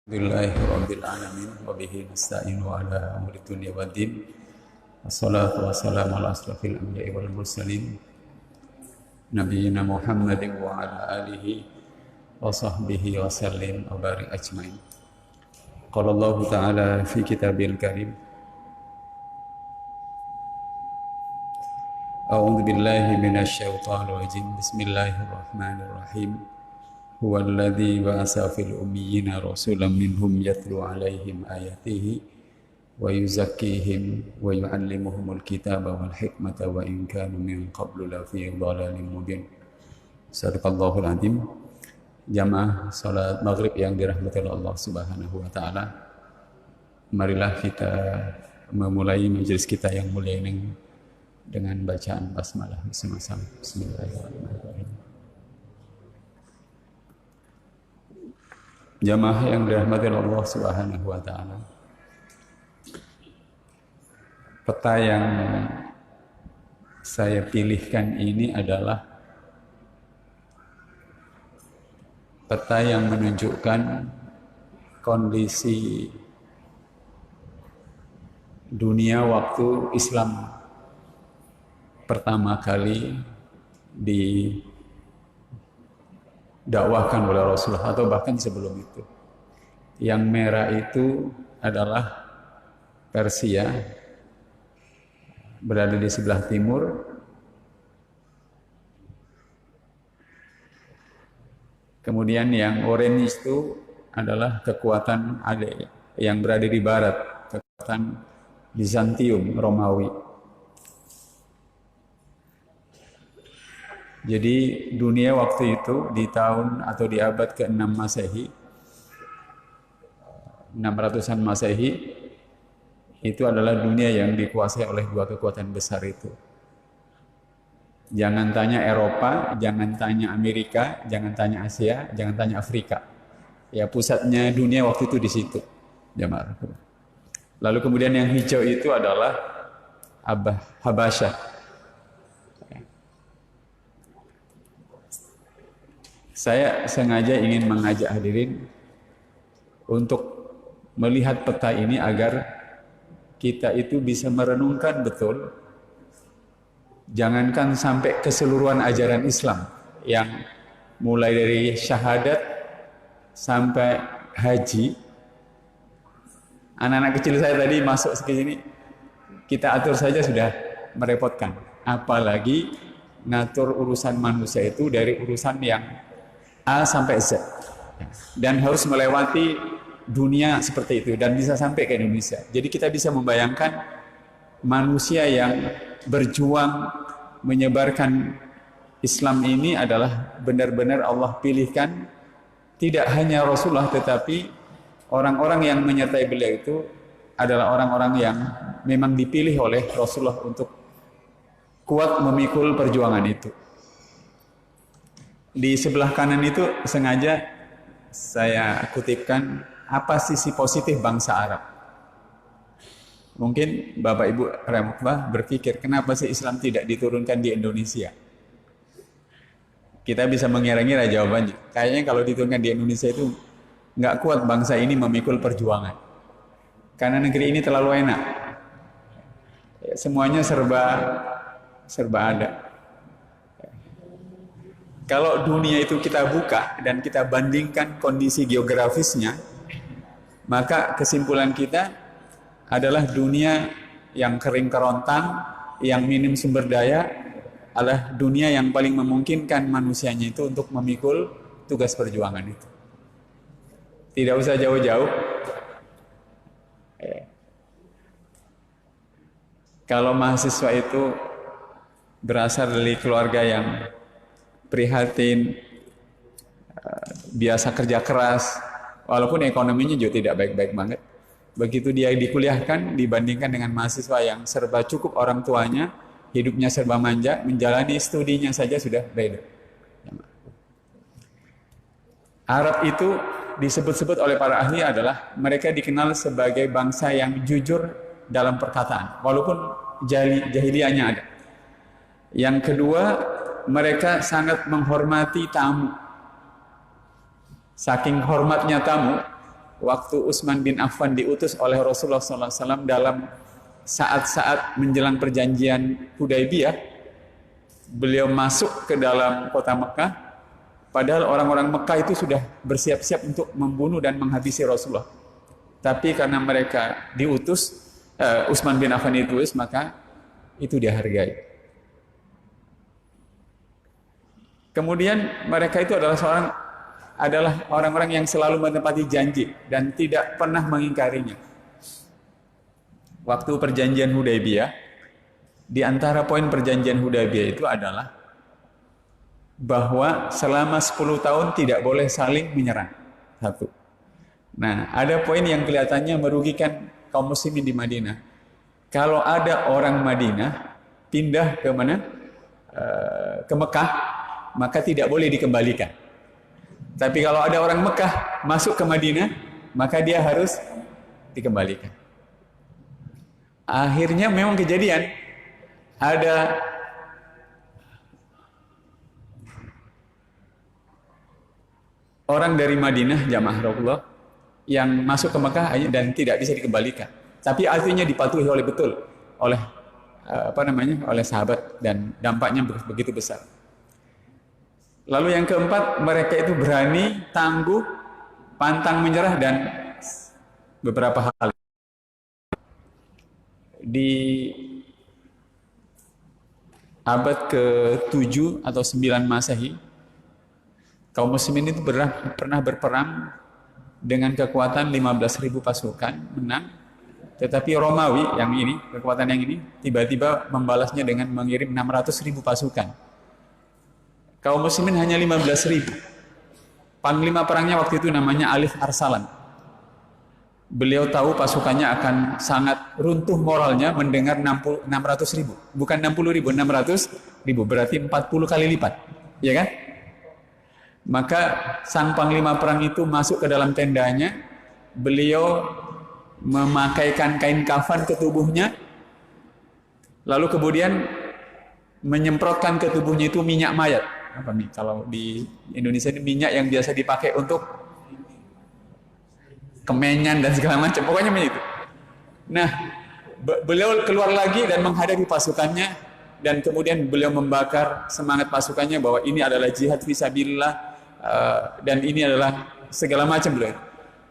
Alhamdulillahirabbil alamin wa bihi nasta'inu ala umuri dunya waddin. Wassalatu wassalamu ala asrofil anbiya'i wal mursalin nabiyina Muhammadin wa ala alihi wa sahbihi wa sallim wa barik ajmain. Qala Allah ta'ala fi kitabil karim, a'udzu billahi minasy syaithanir rajim. Bismillahirrahmanirrahim. Huwa alladzi ba'atsa fil ummiyina rasulan minhum yatlu 'alaihim ayatihi wa yuzakkihim wa yu'allimuhumul kitaba wal hikmata wa in kanu min qablu la fi dhalalin mubin. Shadaqallahul azim. Jamaah salat maghrib yang dirahmati Allah Subhanahu wa taala. Marilah kita memulai majelis kita yang mulia ini dengan bacaan basmalah bersama-sama. Bismillahirrahmanirrahim. Jamaah yang dirahmati Allah Subhanahu wa taala. Peta yang saya pilihkan ini adalah peta yang menunjukkan kondisi dunia waktu Islam pertama kali didakwahkan oleh Rasulullah atau bahkan sebelum itu. Yang merah itu adalah Persia, berada di sebelah timur. Kemudian yang oranye itu adalah kekuatan yang berada di barat, kekuatan Bizantium, Romawi. Jadi dunia waktu itu di tahun atau di abad ke-6 Masehi, 600-an Masehi, itu adalah dunia yang dikuasai oleh dua kekuatan besar itu. Jangan tanya Eropa, jangan tanya Amerika, jangan tanya Asia, jangan tanya Afrika. Ya, pusatnya dunia waktu itu di situ. Jamaah. Lalu kemudian yang hijau itu adalah Habasyah. Saya sengaja ingin mengajak hadirin untuk melihat peta ini agar kita itu bisa merenungkan betul. Jangankan sampai keseluruhan ajaran Islam yang mulai dari syahadat sampai haji. Anak-anak kecil saya tadi masuk ke sini, kita atur saja sudah merepotkan. Apalagi ngatur urusan manusia itu dari urusan yang A sampai Z, dan harus melewati dunia seperti itu dan bisa sampai ke Indonesia. Jadi kita bisa membayangkan manusia yang berjuang menyebarkan Islam ini adalah benar-benar Allah pilihkan. Tidak hanya Rasulullah, tetapi orang-orang yang menyertai beliau itu adalah orang-orang yang memang dipilih oleh Rasulullah untuk kuat memikul perjuangan itu. Di sebelah kanan itu sengaja saya kutipkan apa sisi positif bangsa Arab. Mungkin Bapak Ibu rahmatullah berpikir, kenapa sih Islam tidak diturunkan di Indonesia? Kita bisa mengira-ngira jawabannya. Kayaknya kalau diturunkan di Indonesia itu nggak kuat bangsa ini memikul perjuangan. Karena negeri ini terlalu enak. Semuanya serba ada. Kalau dunia itu kita buka dan kita bandingkan kondisi geografisnya, maka kesimpulan kita adalah dunia yang kering kerontang, yang minim sumber daya, adalah dunia yang paling memungkinkan manusianya itu untuk memikul tugas perjuangan itu. Tidak usah jauh-jauh. Kalau mahasiswa itu berasal dari keluarga yang prihatin, biasa kerja keras, walaupun ekonominya juga tidak baik-baik banget. Begitu dia dikuliahkan, dibandingkan dengan mahasiswa yang serba cukup orang tuanya, hidupnya serba manja, menjalani studinya saja sudah beda. Arab itu disebut-sebut oleh para ahli adalah mereka dikenal sebagai bangsa yang jujur dalam perkataan, walaupun jahiliyahnya ada. Yang kedua, mereka sangat menghormati tamu. Saking hormatnya tamu, waktu Utsman bin Affan diutus oleh Rasulullah SAW dalam saat-saat menjelang perjanjian Hudaybiyah, beliau masuk ke dalam kota Mekah, padahal orang-orang Mekah itu sudah bersiap-siap untuk membunuh dan menghabisi Rasulullah. Tapi karena mereka diutus, Utsman bin Affan diutus, maka itu dihargai. Kemudian mereka itu adalah orang-orang yang selalu menepati janji dan tidak pernah mengingkarinya. Waktu perjanjian Hudaybiyah, di antara poin perjanjian Hudaybiyah itu adalah bahwa selama 10 tahun tidak boleh saling menyerang. Satu. Nah, ada poin yang kelihatannya merugikan kaum muslimin di Madinah. Kalau ada orang Madinah pindah ke mana? Ke Mekah, maka tidak boleh dikembalikan. Tapi kalau ada orang Mekah masuk ke Madinah, maka dia harus dikembalikan. Akhirnya memang kejadian, ada orang dari Madinah, jamaah Rasulullah, yang masuk ke Mekah dan tidak bisa dikembalikan. Tapi artinya dipatuhi oleh oleh sahabat, dan dampaknya begitu besar. Lalu yang keempat, mereka itu berani, tangguh, pantang menyerah, dan beberapa hal. Di abad ke-7 atau 9 Masehi, kaum muslimin itu pernah berperang dengan kekuatan 15.000 pasukan, menang. Tetapi Romawi yang ini, kekuatan yang ini, tiba-tiba membalasnya dengan mengirim 600.000 pasukan. Kaum muslimin hanya 15.000. Panglima perangnya waktu itu namanya Alif Arsalan. Beliau tahu pasukannya akan sangat runtuh moralnya mendengar 600.000. Bukan 60.000, 600.000. Berarti 40 kali lipat. Ya kan? Maka sang panglima perang itu masuk ke dalam tendanya. Beliau memakaikan kain kafan ke tubuhnya, lalu kemudian menyemprotkan ke tubuhnya itu minyak mayat. Apa nih? Kalau di Indonesia ini minyak yang biasa dipakai untuk kemenyan dan segala macam. Pokoknya minyak itu. Nah, beliau keluar lagi dan menghadapi pasukannya, dan kemudian beliau membakar semangat pasukannya bahwa ini adalah jihad fisabilillah, dan ini adalah segala macam beliau.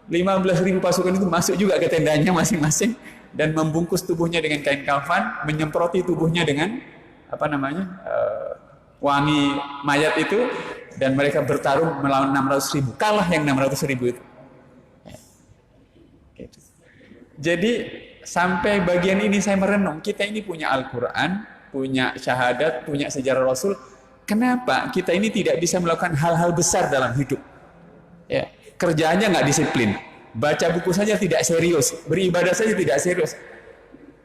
15.000 pasukan itu masuk juga ke tendanya masing-masing dan membungkus tubuhnya dengan kain kafan, menyemproti tubuhnya dengan wangi mayat itu, dan mereka bertarung melawan 600.000. Kalah yang 600.000 itu. Jadi sampai bagian ini saya merenung, kita ini punya Al-Quran, punya syahadat, punya sejarah Rasul. Kenapa kita ini tidak bisa melakukan hal-hal besar dalam hidup? Ya, kerjaannya nggak disiplin, baca buku saja tidak serius, beribadah saja tidak serius.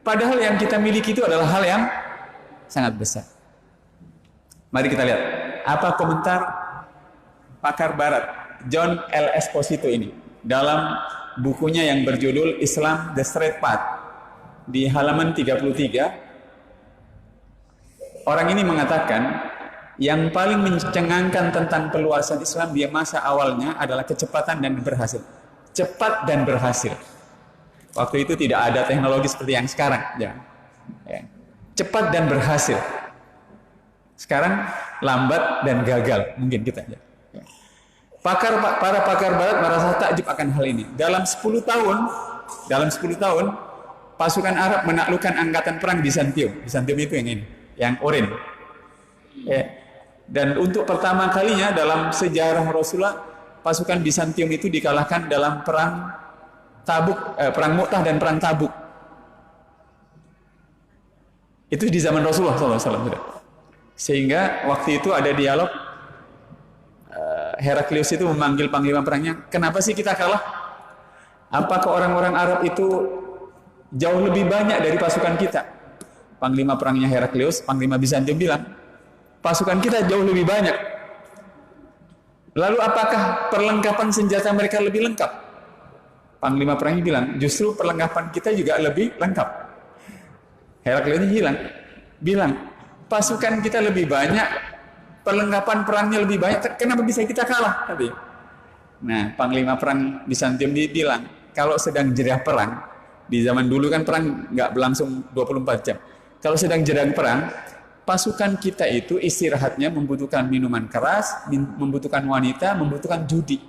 Padahal yang kita miliki itu adalah hal yang sangat besar. Mari kita lihat apa komentar pakar Barat John L. Esposito ini dalam bukunya yang berjudul Islam the Straight Path. Di halaman 33, orang ini mengatakan yang paling mencengangkan tentang perluasan Islam di masa awalnya adalah kecepatan dan berhasil. Cepat dan berhasil. Waktu itu tidak ada teknologi seperti yang sekarang. Ya. Cepat dan berhasil. Sekarang lambat dan gagal. Mungkin kita. Ya. Para pakar Barat merasa takjub akan hal ini. Dalam 10 tahun, pasukan Arab menaklukkan angkatan perang Bizantium. Bizantium itu yang ini, yang oranye. Ya. Dan untuk pertama kalinya dalam sejarah Rasulullah, pasukan Bizantium itu dikalahkan dalam perang Tabuk, perang Mu'tah dan perang Tabuk. Itu di zaman Rasulullah SAW. Sehingga waktu itu ada dialog, Heraklius itu memanggil panglima perangnya, kenapa sih kita kalah? Apakah orang-orang Arab itu jauh lebih banyak dari pasukan kita? Panglima perangnya Heraklius, panglima Bizantium bilang, pasukan kita jauh lebih banyak. Lalu apakah perlengkapan senjata mereka lebih lengkap? Panglima perangnya bilang, justru perlengkapan kita juga lebih lengkap. Heraklius bilang, pasukan kita lebih banyak, perlengkapan perangnya lebih banyak, kenapa bisa kita kalah? Nah, panglima perang Bizantium bilang, kalau sedang jeda perang, di zaman dulu kan perang nggak berlangsung 24 jam. Kalau sedang jeda perang, pasukan kita itu istirahatnya membutuhkan minuman keras, membutuhkan wanita, membutuhkan judi.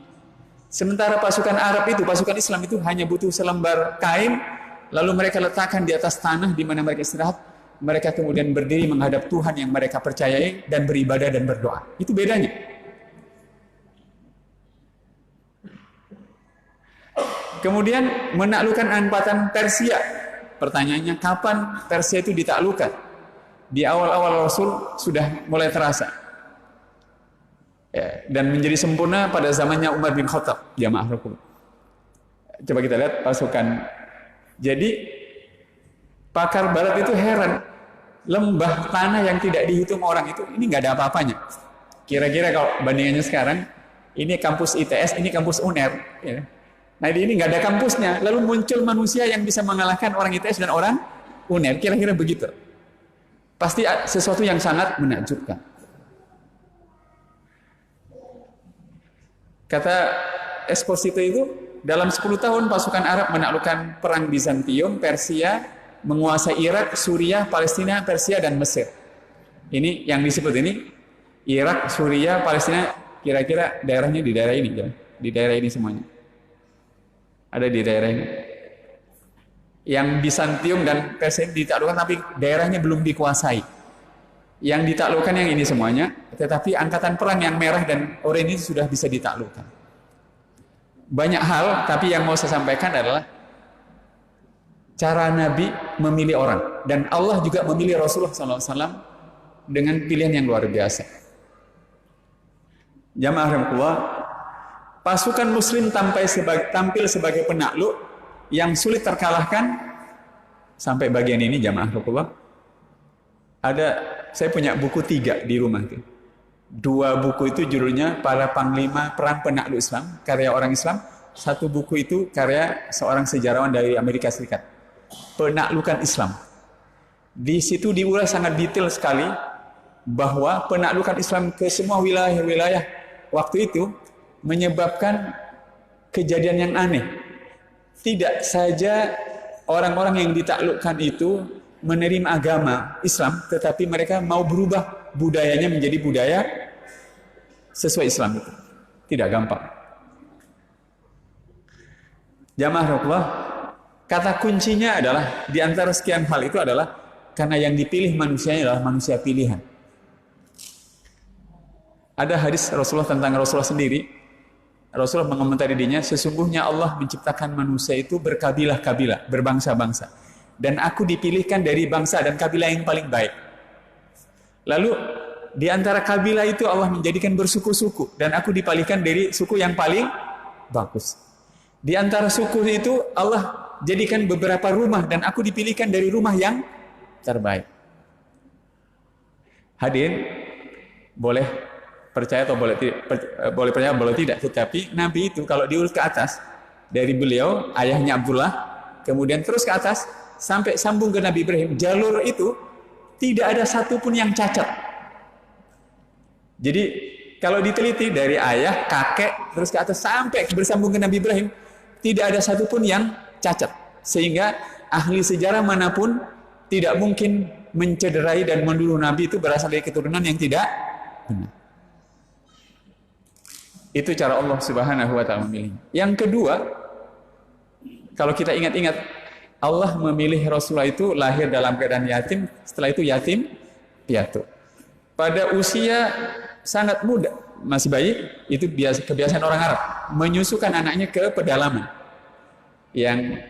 Sementara pasukan Arab itu, pasukan Islam itu hanya butuh selembar kain, lalu mereka letakkan di atas tanah di mana mereka istirahat. Mereka kemudian berdiri menghadap Tuhan yang mereka percayai dan beribadah dan berdoa. Itu bedanya. Kemudian menaklukkan empatan Persia. Pertanyaannya, kapan Persia itu ditaklukkan? Di awal-awal Rasul sudah mulai terasa. Ya, dan menjadi sempurna pada zamannya Umar bin Khattab, jamaah rukun. Coba kita lihat pasukan. Jadi pakar barat itu heran, lembah tanah yang tidak dihitung orang itu, ini nggak ada apa-apanya. Kira-kira kalau bandingannya sekarang, ini kampus ITS, ini kampus UNER. Ya. Nah ini nggak ada kampusnya, lalu muncul manusia yang bisa mengalahkan orang ITS dan orang UNER. Kira-kira begitu. Pasti sesuatu yang sangat menakjubkan. Kata Esposito itu, dalam 10 tahun pasukan Arab menaklukkan perang Bizantium, Persia, menguasai Irak, Suriah, Palestina, Persia, dan Mesir. Ini yang disebut ini, Irak, Suriah, Palestina, kira-kira daerahnya di daerah ini, ya? Di daerah ini semuanya. Ada di daerah ini. Yang Bizantium dan Persia ditaklukkan, tapi daerahnya belum dikuasai. Yang ditaklukkan yang ini semuanya, tetapi angkatan perang yang merah dan oranye ini sudah bisa ditaklukkan. Banyak hal, tapi yang mau saya sampaikan adalah cara Nabi memilih orang. Dan Allah juga memilih Rasulullah SAW dengan pilihan yang luar biasa. Jamaah rahmatullah, pasukan muslim tampil sebagai penakluk yang sulit terkalahkan sampai bagian ini, jamaah rahmatullah. Saya punya buku 3 di rumah itu. 2 buku itu judulnya Para Panglima Perang Penakluk Islam, karya orang Islam. 1 buku itu karya seorang sejarawan dari Amerika Serikat, Penaklukan Islam. Di situ diulas sangat detail sekali bahwa penaklukan Islam ke semua wilayah-wilayah waktu itu menyebabkan kejadian yang aneh. Tidak saja orang-orang yang ditaklukkan itu menerima agama Islam, tetapi mereka mau berubah budayanya menjadi budaya sesuai Islam itu. Tidak gampang. Jamaah rahmatullah, kata kuncinya adalah di antara sekian hal itu adalah karena yang dipilih manusianya adalah manusia pilihan. Ada hadis Rasulullah tentang Rasulullah sendiri. Rasulullah mengomentari dirinya, sesungguhnya Allah menciptakan manusia itu berkabilah-kabilah, berbangsa-bangsa. Dan aku dipilihkan dari bangsa dan kabilah yang paling baik. Lalu di antara kabilah itu Allah menjadikan bersuku-suku, dan aku dipilihkan dari suku yang paling bagus. Di antara suku itu Allah jadikan beberapa rumah, dan aku dipilihkan dari rumah yang terbaik. Hadirin, boleh percaya atau boleh percaya, boleh tidak. Tetapi Nabi itu kalau diurut ke atas, dari beliau, ayahnya Abdullah, kemudian terus ke atas, sampai sambung ke Nabi Ibrahim, jalur itu tidak ada satupun yang cacat. Jadi kalau diteliti dari ayah, kakek, terus ke atas sampai bersambung ke Nabi Ibrahim, tidak ada satupun yang cacat. Sehingga ahli sejarah manapun tidak mungkin mencederai dan menuduh Nabi itu berasal dari keturunan yang tidak benar. Itu cara Allah Subhanahu wa ta'ala memilih. Yang kedua, kalau kita ingat-ingat, Allah memilih Rasulullah itu lahir dalam keadaan yatim, setelah itu yatim piatu. Pada usia sangat muda, masih bayi, itu kebiasaan orang Arab, menyusukan anaknya ke pedalaman. Yang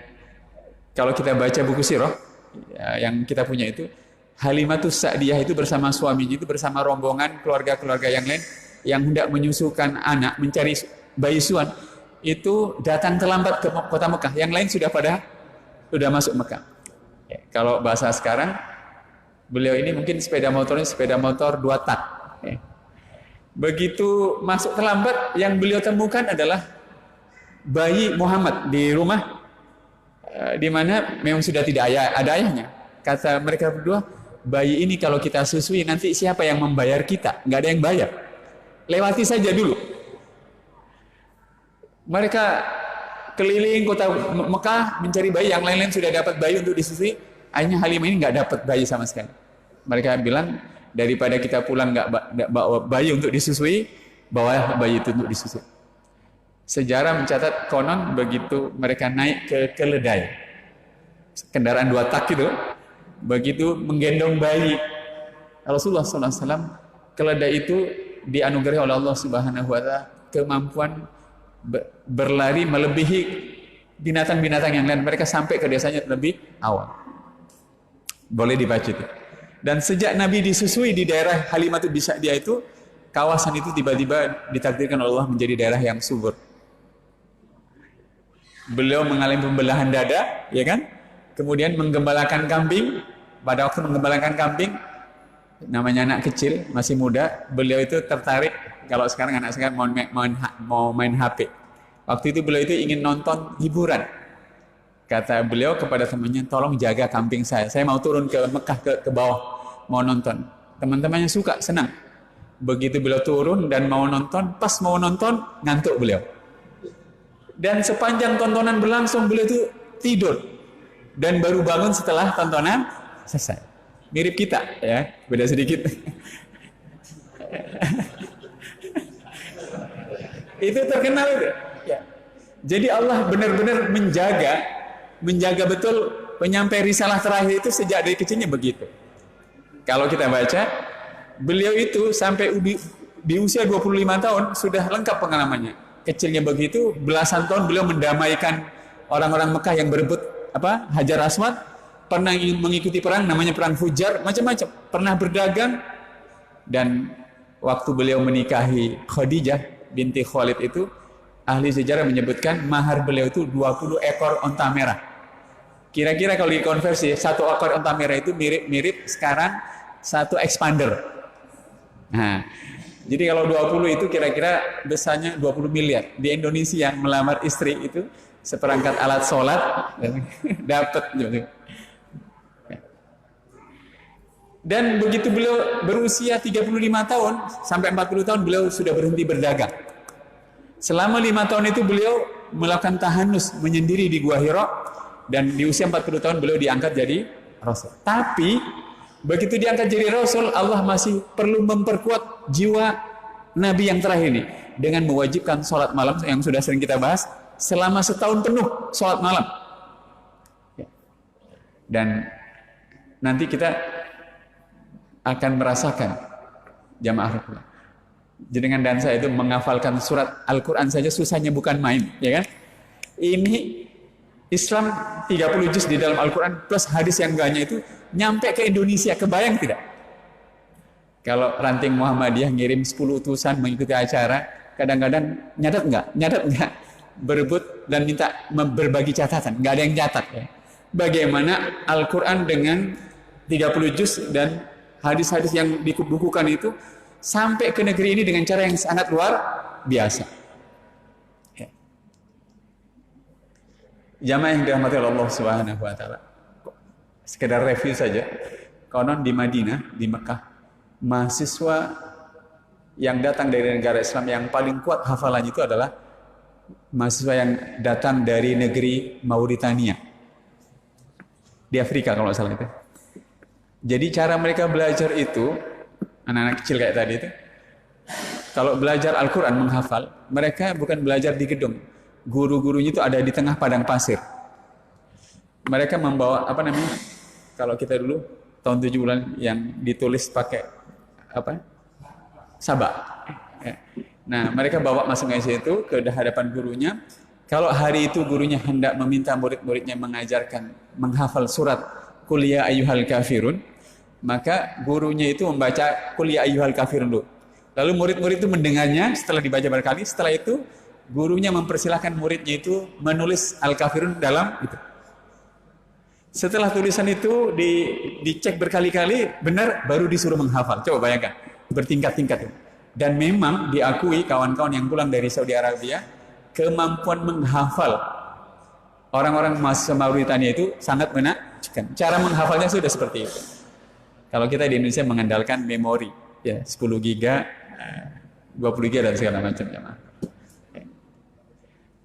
kalau kita baca buku sirah yang kita punya itu, Halimatus Sa'diyah itu bersama suaminya itu bersama rombongan keluarga-keluarga yang lain yang hendak menyusukan anak, mencari bayi suan, itu datang terlambat ke kota Mekah. Yang lain sudah masuk Mekah. Ya, kalau bahasa sekarang, beliau ini mungkin sepeda motor 2 tak. Ya. Begitu masuk terlambat, yang beliau temukan adalah bayi Muhammad di rumah, di mana memang sudah tidak ada ayahnya. Kata mereka berdua, bayi ini kalau kita susui nanti siapa yang membayar kita? Nggak ada yang bayar. Lewati saja dulu. Mereka keliling kota Mekah mencari bayi, yang lain-lain sudah dapat bayi untuk disusui, akhirnya Halimah ini nggak dapat bayi sama sekali. Mereka bilang, daripada kita pulang nggak bawa bayi untuk disusui, bawa bayi itu untuk disusui. Sejarah mencatat konon begitu mereka naik ke keledai, kendaraan 2 tak itu, begitu menggendong bayi Rasulullah SAW, keledai itu dianugerahi oleh Allah Subhanahu Wa Taala kemampuan berlari melebihi binatang-binatang yang lain. Mereka sampai ke desanya lebih awal. Boleh dibaca itu. Dan sejak Nabi disusui di daerah Halimatus Sa'diyah itu, kawasan itu tiba-tiba ditakdirkan oleh Allah menjadi daerah yang subur. Beliau mengalami pembelahan dada, ya kan? Kemudian menggembalakan kambing. Pada waktu menggembalakan kambing, namanya anak kecil, masih muda, beliau itu tertarik. Kalau sekarang anak sekarang mau main HP. Waktu itu beliau itu ingin nonton hiburan. Kata beliau kepada temannya, tolong jaga kambing saya mau turun ke Mekah ke bawah, mau nonton. Teman-temannya suka, senang. Begitu beliau turun dan mau nonton, pas mau nonton, ngantuk beliau. Dan sepanjang tontonan berlangsung, beliau itu tidur. Dan baru bangun setelah tontonan selesai. Mirip kita, ya, beda sedikit. Itu terkenal itu. Ya. Jadi Allah benar-benar menjaga betul penyampai risalah terakhir itu sejak dari kecilnya begitu. Kalau kita baca, beliau itu sampai di usia 25 tahun sudah lengkap pengalamannya. Kecilnya begitu, belasan tahun beliau mendamaikan orang-orang Mekah yang berebut Hajar Aswad, pernah mengikuti perang namanya perang Fujar, macam-macam, pernah berdagang. Dan waktu beliau menikahi Khadijah binti Khalid itu, ahli sejarah menyebutkan mahar beliau itu 20 ekor onta merah. Kira-kira kalau dikonversi, 1 ekor onta merah itu mirip sekarang 1 expander. Nah, jadi kalau 20 itu kira-kira besarnya 20 miliar. Di Indonesia yang melamar istri itu seperangkat alat sholat dapat. Dan begitu beliau berusia 35 tahun sampai 40 tahun beliau sudah berhenti berdagang. Selama 5 tahun itu beliau melakukan tahanus menyendiri di Gua Hira, dan di usia 40 tahun beliau diangkat jadi Rasul. Tapi begitu diangkat jadi Rasul, Allah masih perlu memperkuat jiwa Nabi yang terakhir ini dengan mewajibkan sholat malam yang sudah sering kita bahas selama setahun penuh sholat malam. Dan nanti kita akan merasakan jamaah jenengan dan saya itu menghafalkan surat Al-Quran saja susahnya bukan main, ya kan? Ini Islam 30 juz di dalam Al-Quran plus hadis yang banyak itu nyampe ke Indonesia, kebayang tidak? Kalau ranting Muhammadiyah ngirim 10 utusan mengikuti acara, kadang-kadang nyatat nggak? Berebut dan minta berbagi catatan, nggak ada yang catat, ya. Bagaimana Al-Quran dengan 30 juz dan hadis-hadis yang dibukukan itu sampai ke negeri ini dengan cara yang sangat luar biasa. Ya. Jamaah yang dirahmati Allah Subhanahu Wa Taala. Sekedar review saja. Konon di Madinah, di Mekah, mahasiswa yang datang dari negara Islam yang paling kuat hafalannya itu adalah mahasiswa yang datang dari negeri Mauritania di Afrika kalau nggak salah itu. Jadi cara mereka belajar itu, anak-anak kecil kayak tadi itu, kalau belajar Al-Quran menghafal, mereka bukan belajar di gedung. Guru-gurunya itu ada di tengah padang pasir. Mereka membawa kalau kita dulu tahun 7 bulan yang ditulis pakai sabak. Nah, mereka bawa masuk ke situ ke hadapan gurunya. Kalau hari itu gurunya hendak meminta murid-muridnya mengajarkan menghafal surat Qul ya ayyuhal kafirun, maka gurunya itu membaca Qul ya ayyuhal kafirun dulu. Lalu murid-murid itu mendengarnya setelah dibaca berkali. Setelah itu gurunya mempersilahkan muridnya itu menulis Al-Kafirun dalam itu. Setelah tulisan itu dicek berkali-kali benar, baru disuruh menghafal. Coba bayangkan, bertingkat-tingkat. Dan memang diakui kawan-kawan yang pulang dari Saudi Arabia, kemampuan menghafal orang-orang mahasiswa Mauritania itu sangat menakjubkan. Cara menghafalnya sudah seperti itu. Kalau kita di Indonesia mengandalkan memori, ya 10 giga, 20 giga dan segala macam.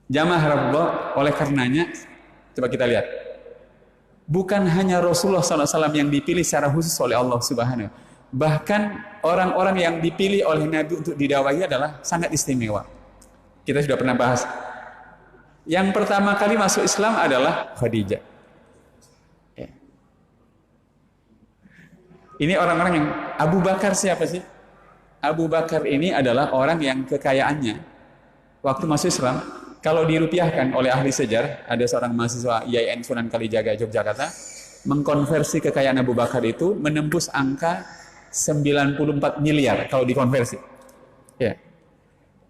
Jamaah Rasulullah, oleh karenanya coba kita lihat, bukan hanya Rasulullah SAW yang dipilih secara khusus oleh Allah Subhanahu. Bahkan orang-orang yang dipilih oleh Nabi untuk didakwahi adalah sangat istimewa. Kita sudah pernah bahas. Yang pertama kali masuk Islam adalah Khadijah. Ya. Ini orang-orang yang Abu Bakar siapa sih? Abu Bakar ini adalah orang yang kekayaannya waktu masuk Islam, kalau dirupiahkan oleh ahli sejarah, ada seorang mahasiswa IAIN Sunan Kalijaga Yogyakarta mengkonversi kekayaan Abu Bakar itu menembus angka 94 miliar kalau dikonversi. Ya.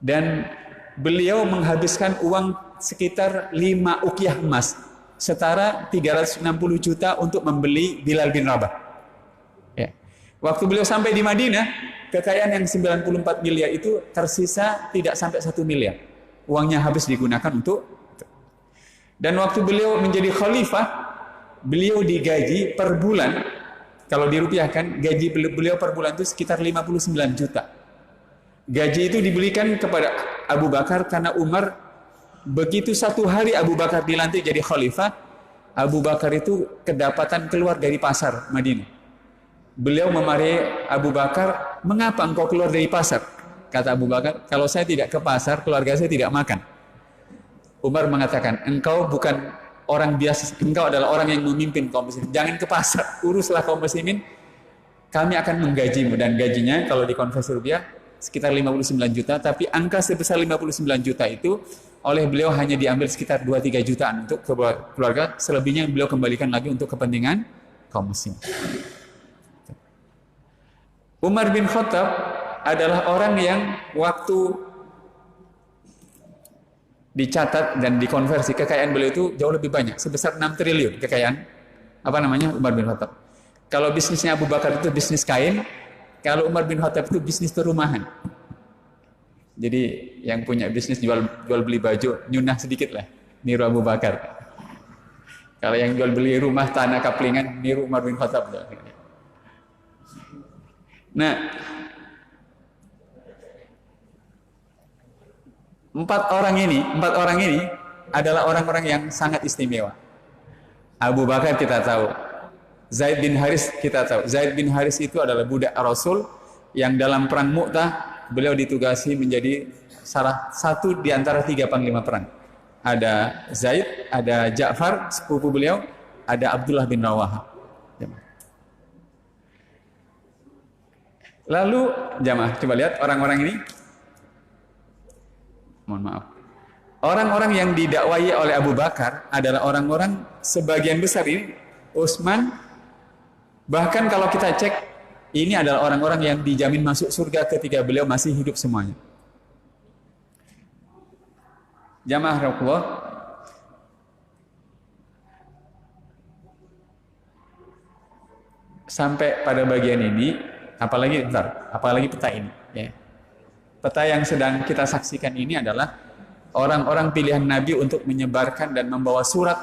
Dan beliau menghabiskan uang sekitar 5 ukiah emas, setara 360 juta untuk membeli Bilal bin Rabah. Ya. Waktu beliau sampai di Madinah, kekayaan yang 94 miliar itu tersisa tidak sampai 1 miliar. Uangnya habis digunakan untuk. Dan waktu beliau menjadi khalifah, beliau digaji per bulan, kalau dirupiahkan, gaji beliau per bulan itu sekitar 59 juta. Gaji itu diberikan kepada Abu Bakar karena Umar, begitu satu hari Abu Bakar dilantik jadi khalifah, Abu Bakar itu kedapatan keluar dari pasar Madinah. Beliau memarahi Abu Bakar, mengapa engkau keluar dari pasar? Kata Abu Bakar, kalau saya tidak ke pasar, keluarga saya tidak makan. Umar mengatakan, engkau bukan orang biasa, engkau adalah orang yang memimpin kaum muslimin. Jangan ke pasar, uruslah kaum muslimin, kami akan menggajimu. Dan gajinya kalau dikonversi rupiah sekitar 59 juta, tapi angka sebesar 59 juta itu oleh beliau hanya diambil sekitar 2-3 jutaan untuk keluarga, selebihnya beliau kembalikan lagi untuk kepentingan kaum muslimin. Umar bin Khattab adalah orang yang waktu dicatat dan dikonversi, kekayaan beliau itu jauh lebih banyak, sebesar 6 triliun kekayaan Umar bin Khattab. Kalau bisnisnya Abu Bakar itu bisnis kain, kalau Umar bin Khattab itu bisnis perumahan. Jadi yang punya bisnis jual beli baju, nyunah sedikit lah, niru Abu Bakar. Kalau yang jual beli rumah, tanah, kaplingan, niru Umar bin Khattab. Nah, empat orang ini adalah orang-orang yang sangat istimewa. Abu Bakar kita tahu, Zaid bin Haris kita tahu. Zaid bin Haris itu adalah budak Rasul yang dalam perang Mu'tah beliau ditugasi menjadi salah satu di antara 3 panglima perang. Ada Zaid, ada Ja'far sepupu beliau, ada Abdullah bin Rawaha. Lalu jamaah coba lihat orang-orang ini. Mohon maaf. Orang-orang yang didakwai oleh Abu Bakar adalah orang-orang sebagian besar ini Utsman, bahkan kalau kita cek ini adalah orang-orang yang dijamin masuk surga ketika beliau masih hidup semuanya. Jamaah Rasulullah, sampai pada bagian ini, apalagi peta ini, ya. Peta yang sedang kita saksikan ini adalah orang-orang pilihan Nabi untuk menyebarkan dan membawa surat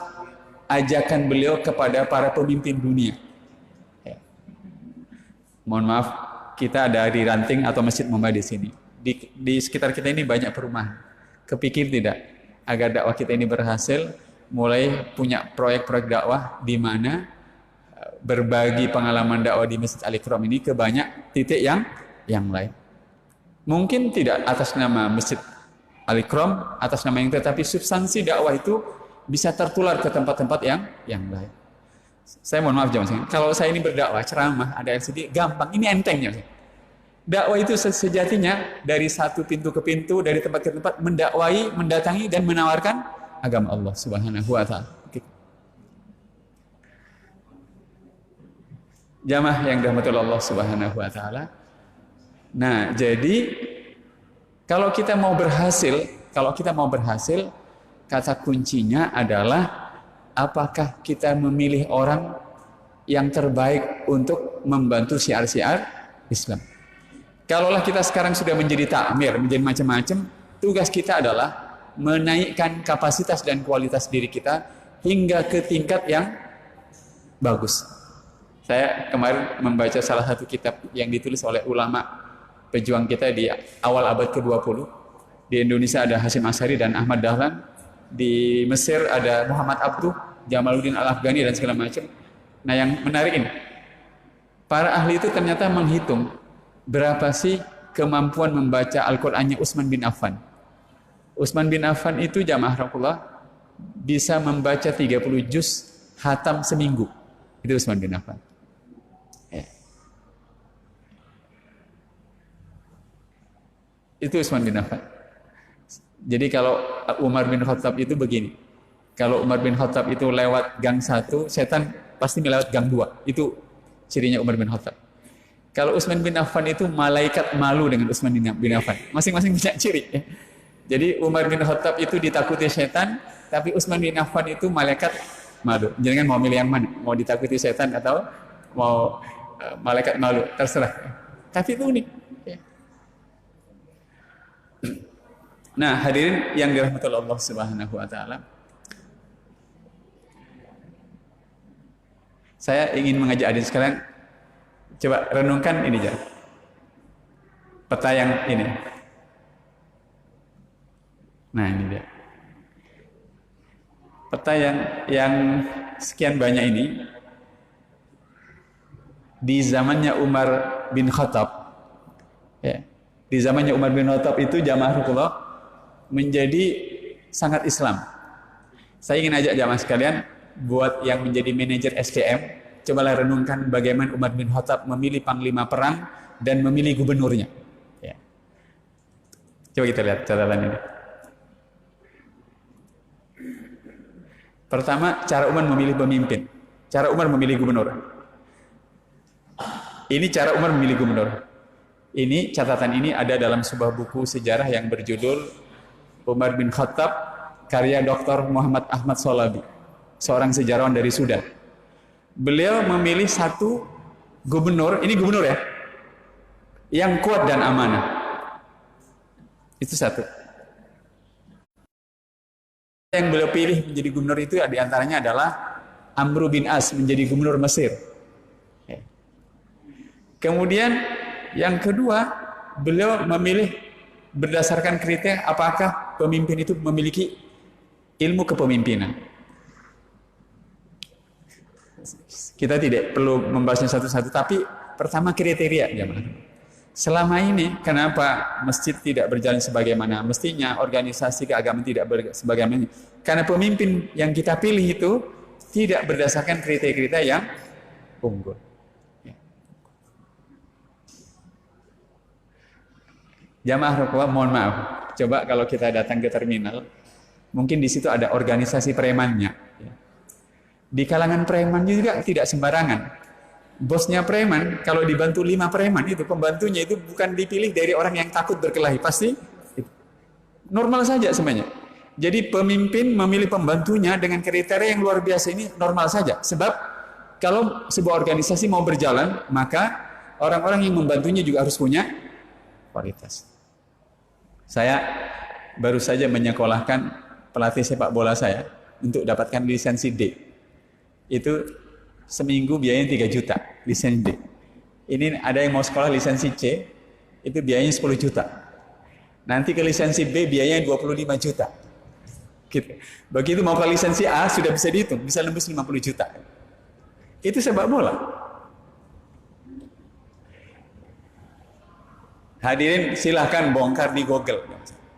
ajakan beliau kepada para pemimpin dunia. Ya. Mohon maaf, kita ada di Ranting atau Masjid Mumbah di sini. Di sekitar kita ini banyak perumahan. Kepikir tidak agar dakwah kita ini berhasil, mulai punya proyek-proyek dakwah di mana berbagi pengalaman dakwah di Masjid Al-Ikram ini ke banyak titik yang lain. Mungkin tidak atas nama Masjid Al-Ikram, atas nama yang tetapi substansi dakwah itu bisa tertular ke tempat-tempat yang lain. Saya mohon maaf jamaah, kalau saya ini berdakwah, ceramah, ada LCD, gampang, ini entengnya. Dakwah itu sejatinya dari satu pintu ke pintu, dari tempat ke tempat, mendakwai, mendatangi dan menawarkan agama Allah Subhanahu wa taala. Jamaah yang dirahmati Allah Subhanahu wa taala. Nah, jadi kalau kita mau berhasil, kata kuncinya adalah apakah kita memilih orang yang terbaik untuk membantu syiar-syiar Islam. Kalaulah kita sekarang sudah menjadi takmir, menjadi macam-macam, tugas kita adalah menaikkan kapasitas dan kualitas diri kita hingga ke tingkat yang bagus. Saya kemarin membaca salah satu kitab yang ditulis oleh ulama pejuang kita di awal abad ke-20. Di Indonesia ada Hasyim Asy'ari dan Ahmad Dahlan. Di Mesir ada Muhammad Abduh, Jamaluddin Al-Afghani dan segala macam. Nah, yang menarik ini, para ahli itu ternyata menghitung berapa sih kemampuan membaca Al-Qur'annya Utsman bin Affan. Utsman bin Affan itu jamaah rahmatullah bisa membaca 30 juz khatam seminggu. Itu Utsman bin Affan. Ya. Itu Utsman bin Affan. Jadi kalau Umar bin Khattab itu begini. Kalau Umar bin Khattab itu lewat gang 1, setan pasti melewat gang 2. Itu cirinya Umar bin Khattab. Kalau Utsman bin Affan itu malaikat malu dengan Utsman bin Affan. Masing-masing punya ciri. Jadi Umar bin Khattab itu ditakuti setan, tapi Utsman bin Affan itu malaikat malu. Jangan mau milih yang mana, mau ditakuti setan atau mau malaikat malu, terserah. Tapi itu unik. Nah, hadirin yang dirahmati Allah Subhanahu wa taala. Saya ingin mengajak hadirin sekalian coba renungkan ini aja. Peta yang ini. Nah, ini dia. Peta yang sekian banyak ini di zamannya Umar bin Khattab. Ya. Di zamannya Umar bin Khattab itu jamaah Rasulullah menjadi sangat Islam. Saya ingin ajak jamaah sekalian buat yang menjadi manajer SDM, cobalah renungkan bagaimana Umar bin Khattab memilih panglima perang dan memilih gubernurnya. Ya. Coba kita lihat catatan ini. Pertama, cara Umar memilih pemimpin. Cara Umar memilih gubernur. Ini cara Umar memilih gubernur. Ini catatan ini ada dalam sebuah buku sejarah yang berjudul Umar bin Khattab, karya Dr. Muhammad Ahmad Shalabi, seorang sejarawan dari Sudan. Beliau memilih satu gubernur, ini gubernur ya, yang kuat dan amanah. Itu satu. Yang beliau pilih menjadi gubernur itu diantaranya adalah Amr bin As menjadi gubernur Mesir. Kemudian yang kedua, beliau memilih berdasarkan kriteria apakah pemimpin itu memiliki ilmu kepemimpinan. Kita tidak perlu membahasnya satu-satu, tapi pertama kriteria jemaah. Selama ini kenapa masjid tidak berjalan sebagaimana mestinya, organisasi keagamaan tidak sebagaimana? Karena pemimpin yang kita pilih itu tidak berdasarkan kriteria-kriteria yang unggul. Jamaah Rasulullah, mohon maaf. Coba kalau kita datang ke terminal, mungkin di situ ada organisasi premannya. Di kalangan preman juga tidak sembarangan. Bosnya preman, kalau dibantu 5 preman itu, pembantunya itu bukan dipilih dari orang yang takut berkelahi, pasti normal saja semuanya. Jadi pemimpin memilih pembantunya dengan kriteria yang luar biasa ini normal saja. Sebab kalau sebuah organisasi mau berjalan, maka orang-orang yang membantunya juga harus punya kualitas. Saya baru saja menyekolahkan pelatih sepak bola saya untuk dapatkan lisensi D. Itu seminggu biayanya 3 juta, lisensi D. Ini ada yang mau sekolah lisensi C, itu biayanya 10 juta. Nanti ke lisensi B biayanya 25 juta. Gitu. Begitu mau ke lisensi A sudah bisa dihitung, bisa nembus 50 juta. Itu sepak bola. Hadirin silahkan bongkar di Google.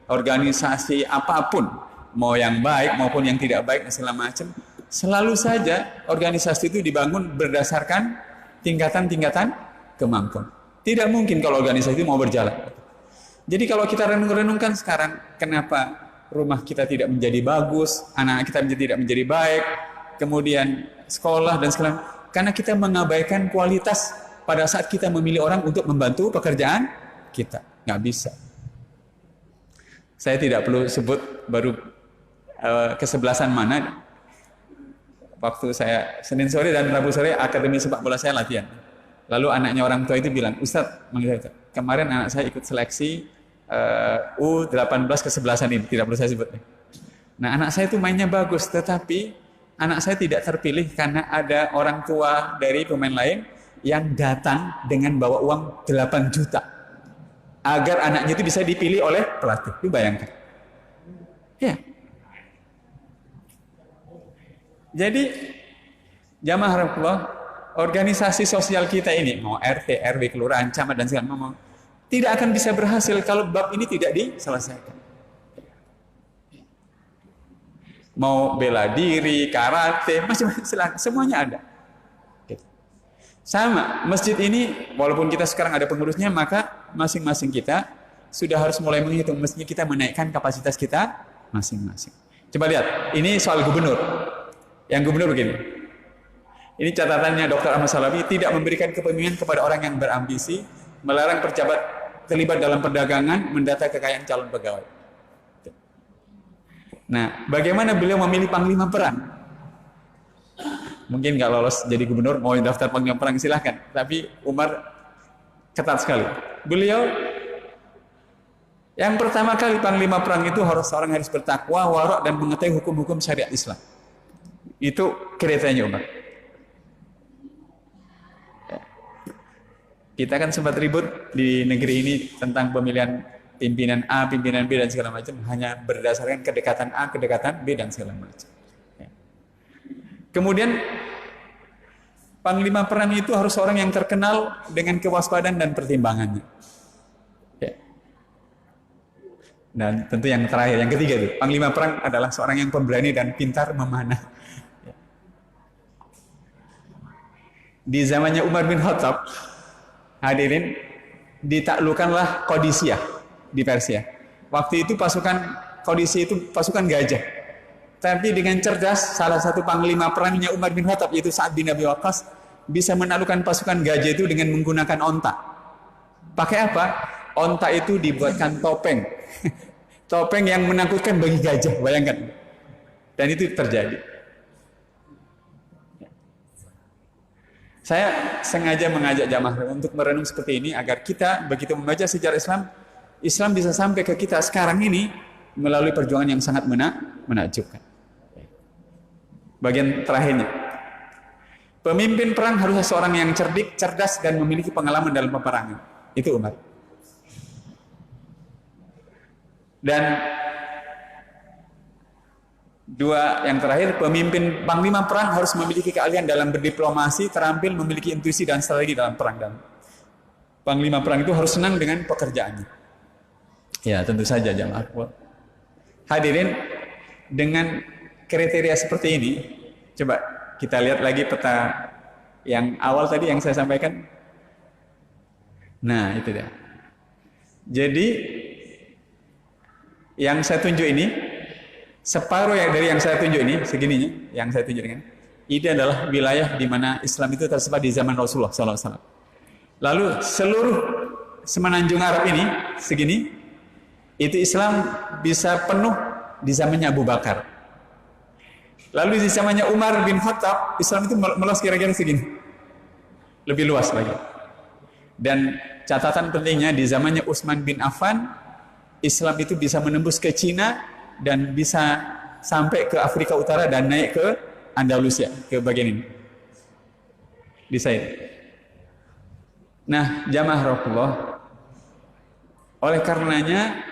Organisasi apapun, mau yang baik maupun yang tidak baik, segala macam, selalu saja organisasi itu dibangun berdasarkan tingkatan-tingkatan kemampuan. Tidak mungkin kalau organisasi itu mau berjalan. Jadi kalau kita renung-renungkan sekarang, kenapa rumah kita tidak menjadi bagus, anak kita tidak menjadi baik, kemudian sekolah dan segala, karena kita mengabaikan kualitas pada saat kita memilih orang untuk membantu pekerjaan kita. Nggak bisa. Saya tidak perlu sebut baru kesebelasan mana. Waktu saya Senin sore dan Rabu sore akademi sepak bola saya latihan. Lalu anaknya orang tua itu bilang, Ustadz, kemarin anak saya ikut seleksi U18 kesebelasan ini, tidak perlu saya sebut. Nah, anak saya itu mainnya bagus, tetapi anak saya tidak terpilih karena ada orang tua dari pemain lain yang datang dengan bawa uang 8 juta. Agar anaknya itu bisa dipilih oleh pelatih. Itu bayangkan. Ya. Jadi jamaah rahmatullah, organisasi sosial kita ini, mau RT, RW, kelurahan, camat dan segala macam, tidak akan bisa berhasil kalau bab ini tidak diselesaikan. Mau bela diri, karate, macam-macam, semuanya ada. Sama, masjid ini walaupun kita sekarang ada pengurusnya, maka masing-masing kita sudah harus mulai menghitung mestinya kita menaikkan kapasitas kita masing-masing. Coba lihat, ini soal gubernur. Yang gubernur begini. Ini catatannya Dr. Ahmad Salafi, tidak memberikan kepemimpinan kepada orang yang berambisi, melarang pejabat terlibat dalam perdagangan, mendata kekayaan calon pegawai. Nah, bagaimana beliau memilih panglima perang? Mungkin nggak lolos jadi gubernur, mau daftar panglima perang silahkan. Tapi Umar ketat sekali. Beliau yang pertama kali panglima perang itu seorang harus bertakwa, warok dan mengetahui hukum-hukum syariat Islam. Itu kriterianya Umar. Kita kan sempat ribut di negeri ini tentang pemilihan pimpinan A, pimpinan B dan segala macam, hanya berdasarkan kedekatan A, kedekatan B dan segala macam. Kemudian panglima perang itu harus orang yang terkenal dengan kewaspadaan dan pertimbangannya. Ya. Dan tentu yang terakhir, yang ketiga itu, panglima perang adalah seorang yang pemberani dan pintar memanah. Ya. Di zamannya Umar bin Khattab, hadirin, ditaklukkanlah Qadisiyah di Persia. Waktu itu pasukan Qadisiyah itu pasukan gajah. Tapi dengan cerdas, salah satu panglima perangnya Umar bin Khattab, yaitu Sa'ad bin Abi Waqqas, bisa menaklukkan pasukan gajah itu dengan menggunakan onta. Pakai apa? Onta itu dibuatkan topeng. Topeng yang menakutkan bagi gajah, bayangkan. Dan itu terjadi. Saya sengaja mengajak jamaah untuk merenung seperti ini, agar kita begitu membaca sejarah Islam, Islam bisa sampai ke kita sekarang ini melalui perjuangan yang sangat menakjubkan. Bagian terakhirnya, pemimpin perang harus seorang yang cerdik, cerdas dan memiliki pengalaman dalam peperangan. Itu Umar. Dan dua yang terakhir, pemimpin panglima perang harus memiliki keahlian dalam berdiplomasi, terampil, memiliki intuisi dan strategi dalam perang. Dan panglima perang itu harus senang dengan pekerjaannya. Ya, tentu saja jamaah. Hadirin, dengan kriteria seperti ini, coba kita lihat lagi peta yang awal tadi yang saya sampaikan. Nah, itu dia. Jadi yang saya tunjuk ini, separuh dari yang saya tunjuk ini, segininya, yang saya tunjuk dengan ini adalah wilayah di mana Islam itu tersebar di zaman Rasulullah SAW. Lalu seluruh semenanjung Arab ini, segini, itu Islam bisa penuh di zamannya Abu Bakar. Lalu di zamannya Umar bin Khattab, Islam itu meluas kira-kira segini. Lebih luas lagi. Dan catatan pentingnya, di zamannya Utsman bin Affan, Islam itu bisa menembus ke Cina dan bisa sampai ke Afrika Utara dan naik ke Andalusia, ke bagian ini. Di Said. Nah, jamaah Rasulullah, oleh karenanya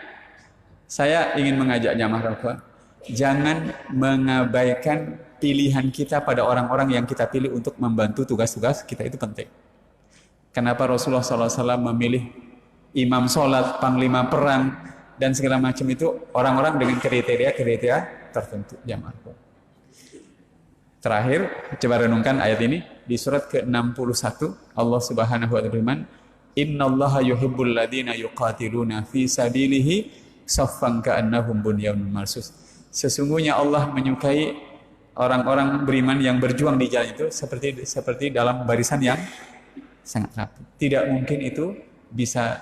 saya ingin mengajak jamaah Rasulullah, jangan mengabaikan pilihan kita pada orang-orang yang kita pilih untuk membantu tugas-tugas kita, itu penting. Kenapa Rasulullah SAW memilih imam sholat, panglima perang, dan segala macam itu orang-orang dengan kriteria-kriteria tertentu. Jamaah. Terakhir, coba renungkan ayat ini di surat ke-61, Allah Subhanahu wa taala berfirman, "Innallaha yuhibbul ladzina yuqatiluna fi sabilihi saffan ka'annahum bunyanun marsus." Sesungguhnya Allah menyukai orang-orang beriman yang berjuang di jalan itu seperti dalam barisan yang sangat rapi. Tidak mungkin itu bisa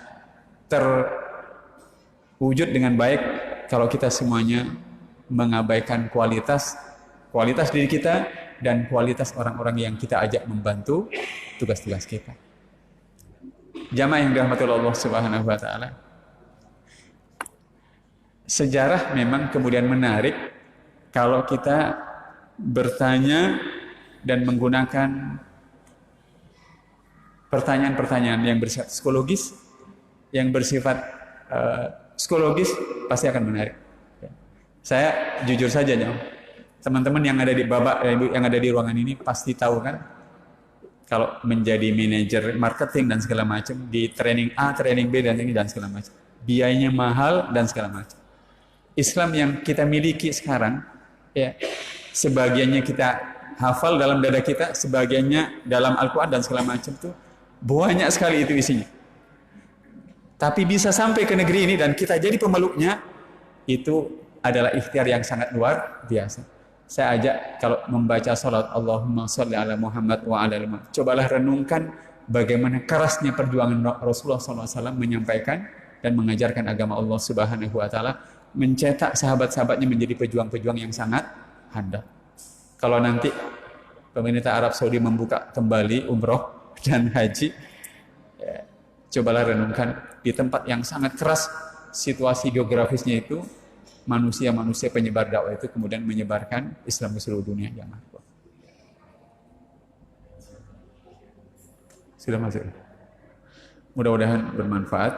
terwujud dengan baik kalau kita semuanya mengabaikan kualitas diri kita dan kualitas orang-orang yang kita ajak membantu tugas-tugas kita. Jamaah yang dirahmati Allah Subhanahu wa taala. Sejarah memang kemudian menarik kalau kita bertanya dan menggunakan pertanyaan-pertanyaan yang bersifat psikologis, psikologis pasti akan menarik. Saya jujur saja, Teman-teman yang ada di babak yang ada di ruangan ini pasti tahu kan, kalau menjadi manajer marketing dan segala macam di training A, training B dan ini dan segala macam, biayanya mahal dan segala macam. Islam yang kita miliki sekarang, ya, sebagiannya kita hafal dalam dada kita, sebagiannya dalam Al-Quran dan segala macam tuh banyak sekali itu isinya. Tapi bisa sampai ke negeri ini dan kita jadi pemeluknya, itu adalah ikhtiar yang sangat luar biasa. Saya ajak kalau membaca salat Allahumma sholli ala Muhammad wa ala ali Muhammad, cobalah renungkan bagaimana kerasnya perjuangan Rasulullah SAW menyampaikan dan mengajarkan agama Allah Subhanahu wa taala, mencetak sahabat-sahabatnya menjadi pejuang-pejuang yang sangat handal. Kalau nanti pemerintah Arab Saudi membuka kembali umroh dan haji, ya, cobalah renungkan di tempat yang sangat keras situasi geografisnya itu, manusia-manusia penyebar dakwah itu kemudian menyebarkan Islam ke seluruh dunia. Jangan. Sudah masuk. Mudah-mudahan bermanfaat.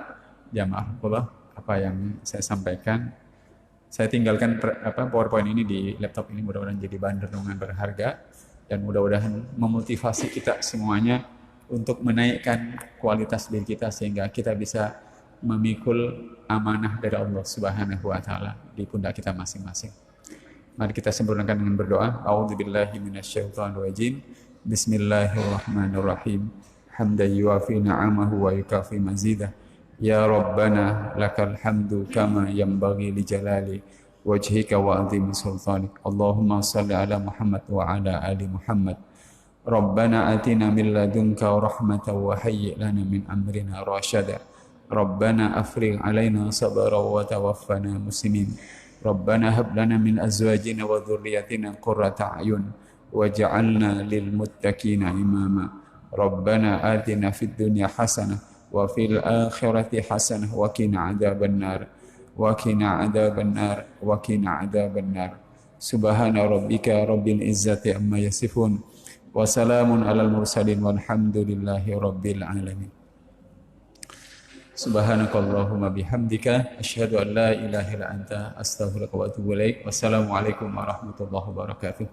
Jamaah Allah, apa yang saya sampaikan. Saya tinggalkan PowerPoint ini di laptop ini, mudah-mudahan jadi bahan renungan berharga dan mudah-mudahan memotivasi kita semuanya untuk menaikkan kualitas diri kita sehingga kita bisa memikul amanah dari Allah Subhanahu wa taala di pundak kita masing-masing. Mari kita sempurnakan dengan berdoa. A'udzubillahi minasyaitonir rajim. Bismillahirrahmanirrahim. Hamdan yuwafi ni'amahu wa yukafi mazidah. Ya Rabbana lakal hamdu kama yanbaghi li jalali wajhika wa 'azimi sultanik. Allahumma shalli ala Muhammad wa ala ali Muhammad. Rabbana atina min ladunka rahmatan wa hayyi' lana min amrina rasyada. Rabbana afrigh alaina sabra wa tawaffana muslimin. Rabbana hab lana min azwajina wa dhurriyyatina qurrata a'yun waj'alna lil muttaqina imama. Rabbana atina fid dunya hasanah wa fil akhirati hasanah wa qina adzabannar wa qina adzabannar wa qina adzabannar. Subhana rabbika rabbil izzati amma yasifun wa salamun alal mursalin walhamdulillahi rabbil alamin. Subhanakallahumma bihamdika asyhadu an la ilaha illa anta astaghfiruka wa atubu ilaik. Wassalamualaikum warahmatullahi wabarakatuh.